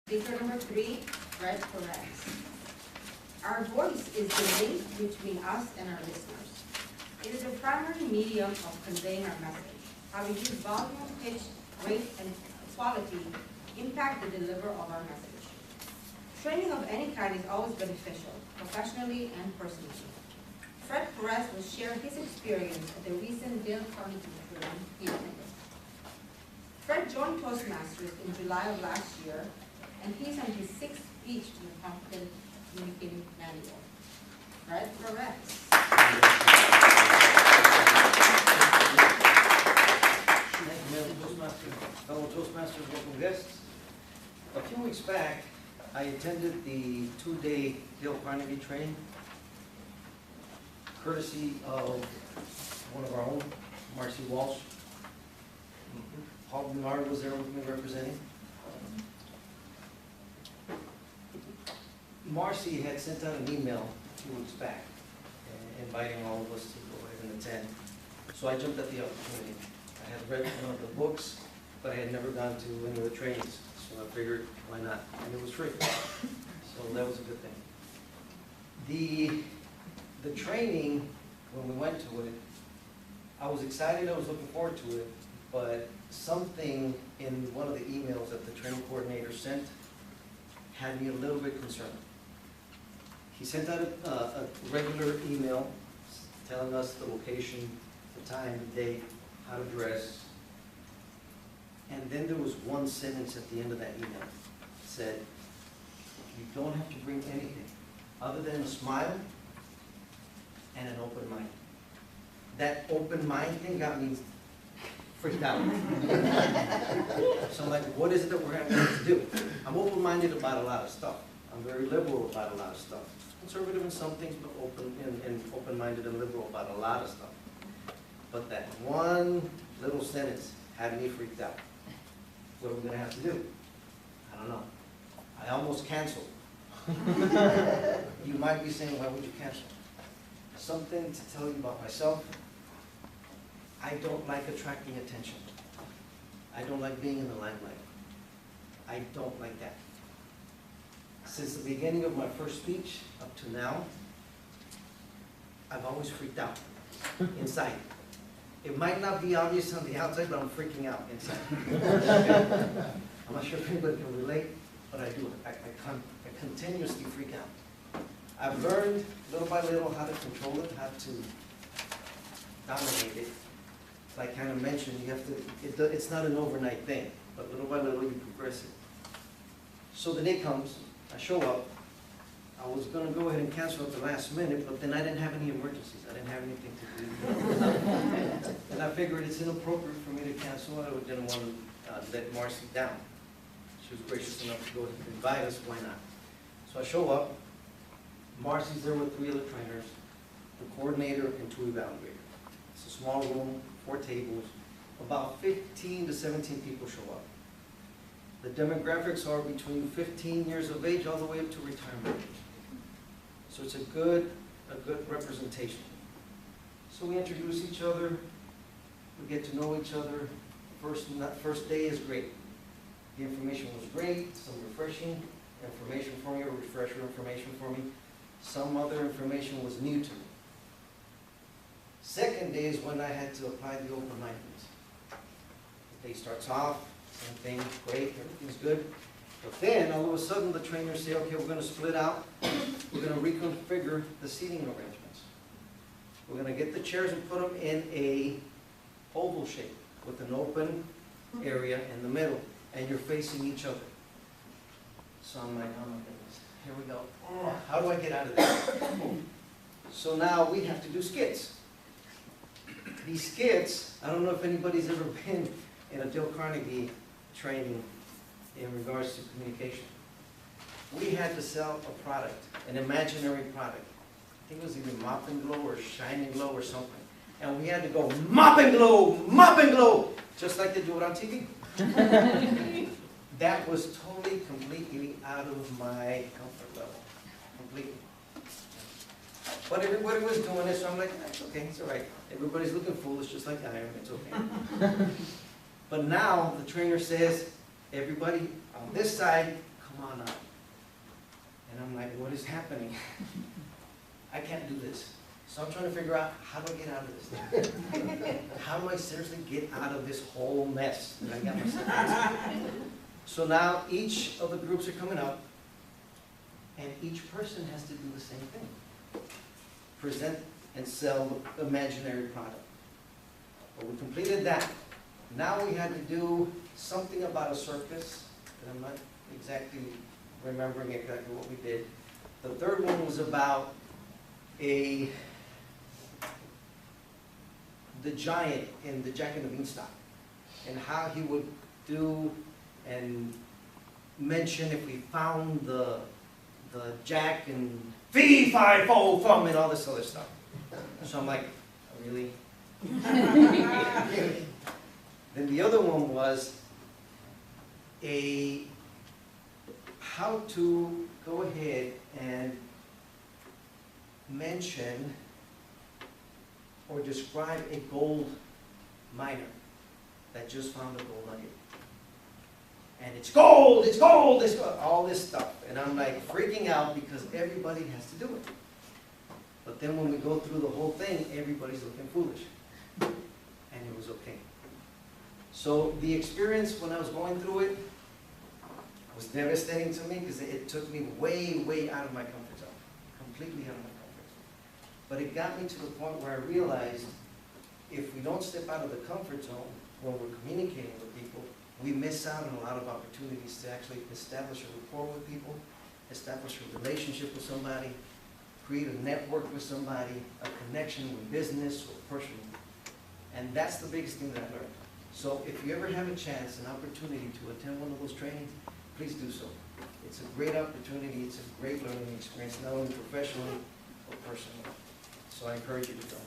Speaker number 3, Fred Perez. Our voice is the link between us and our listeners. It is the primary medium of conveying our message. How we use volume, pitch, rate, and quality impact the delivery of our message. Training of any kind is always beneficial, professionally and personally. Fred Perez will share his experience at the recent Dale Carnegie Forum he attended. Fred joined Toastmasters in July of last year, and he's on his 6th speech to the Confident Communicating Manual. Fred Perez. Fellow Toastmasters, welcome guests. A few weeks back, I attended the 2-day Dale Carnegie training, courtesy of one of our own, Marcy Walsh. Paul Bernard was there with me representing. Marcy had sent out an email a few weeks back, inviting all of us to go ahead and attend. So I jumped at the opportunity. I had read one of the books, but I had never gone to any of the trainings. So I figured, why not? And it was free. So that was a good thing. The training, when we went to it, I was excited, I was looking forward to it, but something in one of the emails that the training coordinator sent had me a little bit concerned. He sent out a regular email telling us the location, the time, the date, how to dress. And then there was one sentence at the end of that email. It said, you don't have to bring anything other than a smile and an open mind. That open mind thing got me freaked out. So I'm like, what is it that we're going to do? I'm open-minded about a lot of stuff. I'm very liberal about a lot of stuff. Conservative in some things, but open-minded and liberal about a lot of stuff. But that one little sentence had me freaked out. What are we going to have to do? I don't know. I almost canceled. You might be saying, why would you cancel? Something to tell you about myself. I don't like attracting attention. I don't like being in the limelight. I don't like that. Since the beginning of my first speech up to now, I've always freaked out inside. It might not be obvious on the outside, but I'm freaking out inside. I'm not sure if anybody can relate, but I do. I continuously freak out. I've learned little by little how to control it, how to dominate it. Like I kind of mentioned, you have to. It's not an overnight thing, but little by little you progress it. So the day comes, I show up. I was going to go ahead and cancel at the last minute, but then I didn't have any emergencies. I didn't have anything to do. And I figured it's inappropriate for me to cancel. I didn't want to let Marcy down. She was gracious enough to go and invite us. Why not? So I show up. Marcy's there with 3 other trainers, the coordinator, and 2 evaluators. It's a small room, 4 tables. About 15 to 17 people show up. The demographics are between 15 years of age all the way up to retirement age. So it's a good representation. So we introduce each other, we get to know each other. First day is great. The information was great, some refreshing information for me, or refresher information for me. Some other information was new to me. Second day is when I had to apply the open-mindedness. The day starts off, same thing, great, everything's good. But then, all of a sudden, the trainers say, okay, we're going to split out. We're going to reconfigure the seating arrangements. We're going to get the chairs and put them in a oval shape with an open area in the middle, and you're facing each other. So I'm like, oh my goodness, here we go. Oh, how do I get out of this? So now we have to do skits. These skits, I don't know if anybody's ever been in a Dale Carnegie training in regards to communication. We had to sell a product, an imaginary product. I think it was either Mop and Glow or Shine and Glow or something. And we had to go mop and glow, just like they do it on TV. That was totally, completely out of my comfort level, completely. But everybody was doing it, so I'm like, that's okay, it's all right. Everybody's looking foolish, just like I am, it's okay. But now the trainer says, everybody on this side, come come on up. And I'm like, what is happening? I can't do this. So I'm trying to figure out, how do I get out of this? How do I seriously get out of this whole mess that I got myself into? So now each of the groups are coming up, and each person has to do the same thing. Present and sell the imaginary product. But we completed that. Now we had to do something about a circus, and I'm not exactly remembering exactly what we did. The third one was about the giant in the Jack and the Beanstalk, and how he would do and mention if we found the Jack and fee, fi, fo, fum, and all this other stuff. So I'm like, really? Really? Then the other one was how to go ahead and mention or describe a gold miner that just found a gold nugget. And it's gold, it's gold, it's gold, all this stuff. And I'm like freaking out because everybody has to do it. But then when we go through the whole thing, everybody's looking foolish. And it was okay. So the experience when I was going through it was devastating to me because it took me way, way out of my comfort zone. Completely out of my comfort zone. But it got me to the point where I realized if we don't step out of the comfort zone when we're communicating with people, we miss out on a lot of opportunities to actually establish a rapport with people, establish a relationship with somebody, create a network with somebody, a connection with business or personal. And that's the biggest thing that I learned. So if you ever have a chance, an opportunity to attend one of those trainings, please do so. It's a great opportunity, it's a great learning experience, not only professionally, but personally. So I encourage you to go.